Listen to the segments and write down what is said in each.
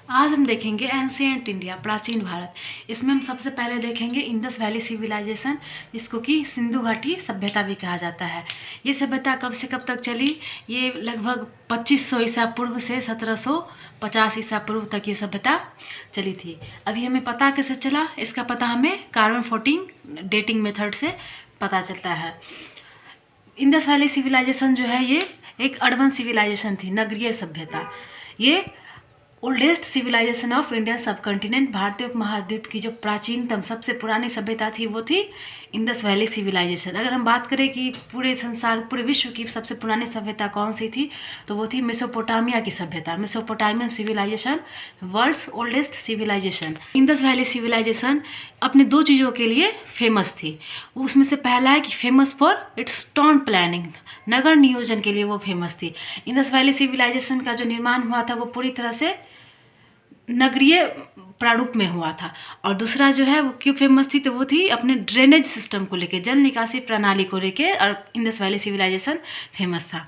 आज हम देखेंगे एंशिएंट इंडिया, प्राचीन भारत। इसमें हम सबसे पहले देखेंगे इंडस वैली सिविलाइजेशन, जिसको कि सिंधु घाटी सभ्यता भी कहा जाता है। ये सभ्यता कब से कब तक चली? ये लगभग 2500 ईसा पूर्व से 1750 ईसा पूर्व तक ये सभ्यता चली थी। अभी हमें पता कैसे चला? इसका पता हमें कार्बन 14 डेटिंग मेथड से पता चलता है। इंडस वैली सिविलाइजेशन जो है ये एक अर्बन सिविलाइजेशन थी, नगरीय सभ्यता। ये ओल्डेस्ट सिविलाइजेशन ऑफ इंडियन सब कॉन्टिनेंट, भारतीय उपमहाद्वीप की जो प्राचीनतम सबसे पुरानी सभ्यता थी वो थी इंडस वैली सिविलाइजेशन। अगर हम बात करें कि पूरे संसार, पूरे विश्व की सबसे पुरानी सभ्यता कौन सी थी, तो वो थी मेसोपोटामिया की सभ्यता। Mesopotamian civilisation world's oldest civilisation. Indus valley civilisation अपने दो चीज़ों के लिए फेमस थी। उसमें से पहला है कि famous for its town planning, नगर नियोजन के लिए वो फेमस थी। इंडस वैली सिविलाइजेशन का जो निर्माण हुआ था वो पूरी तरह से नगरीय प्रारूप में हुआ था। और दूसरा जो है वो क्यों फेमस थी, तो वो थी अपने ड्रेनेज सिस्टम को लेके, जल निकासी प्रणाली को लेके, और इंडस वैली सिविलाइजेशन फेमस था।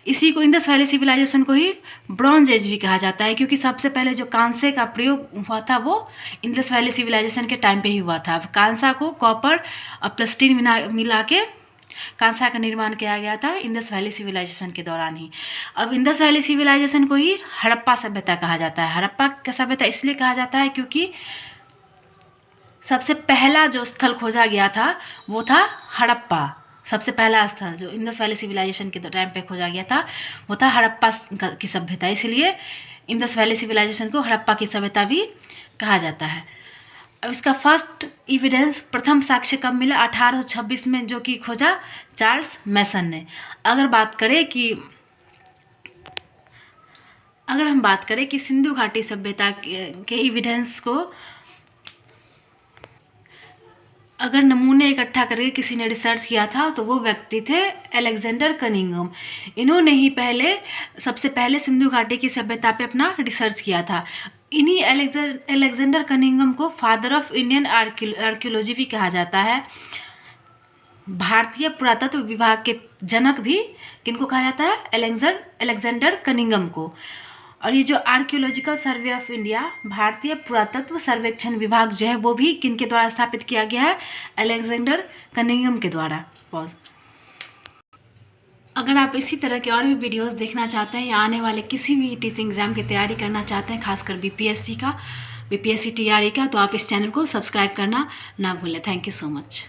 इसी को, इंडस वैली सिविलाइजेशन को ही ब्रॉन्ज एज भी कहा जाता है, क्योंकि सबसे पहले जो कांसे का प्रयोग हुआ था वो इंडस वैली सिविलाइजेशन के टाइम पे ही हुआ था। कांसा को कॉपर और प्लास्टीन मिला के कांसा का निर्माण किया गया था इंडस वैली सिविलाइजेशन के दौरान ही। अब इंडस वैली सिविलाइजेशन को ही हड़प्पा सभ्यता कहा जाता है। हड़प्पा का सभ्यता इसलिए कहा जाता है क्योंकि सबसे पहला जो स्थल खोजा गया था वो था हड़प्पा। सबसे पहला स्थल जो इंडस वैली सिविलाइजेशन के टाइम पे खोजा गया था वो था हड़प्पा की सभ्यता, इसलिए इंडस वैली सिविलाइजेशन को हड़प्पा की सभ्यता भी कहा जाता है। अब इसका फर्स्ट एविडेंस, प्रथम साक्ष्य कब मिला? 1826 में, जो कि खोजा चार्ल्स मैसन ने। अगर हम बात करें कि सिंधु घाटी सभ्यता के एविडेंस को अगर नमूने इकट्ठा करके किसी ने रिसर्च किया था तो वो व्यक्ति थे अलेक्जेंडर कनिंघम। इन्होंने ही सबसे पहले सिंधु घाटी की सभ्यता पे अपना रिसर्च किया था। इन्हीं अलेक्जेंडर कनिंघम को फादर ऑफ इंडियन आर्कियोलॉजी भी कहा जाता है। भारतीय पुरातत्व विभाग के जनक भी किनको कहा जाता है? अलेक्जेंडर कनिंघम को। और ये जो आर्कियोलॉजिकल सर्वे ऑफ इंडिया, भारतीय पुरातत्व सर्वेक्षण विभाग जो है, वो भी किनके द्वारा स्थापित किया गया है? अलेक्जेंडर कनिंघम के द्वारा। अगर आप इसी तरह के और भी वीडियोस देखना चाहते हैं या आने वाले किसी भी टीचिंग एग्जाम की तैयारी करना चाहते हैं, खासकर बीपीएससी TRE का, तो आप इस चैनल को सब्सक्राइब करना ना भूलें। Thank you so much.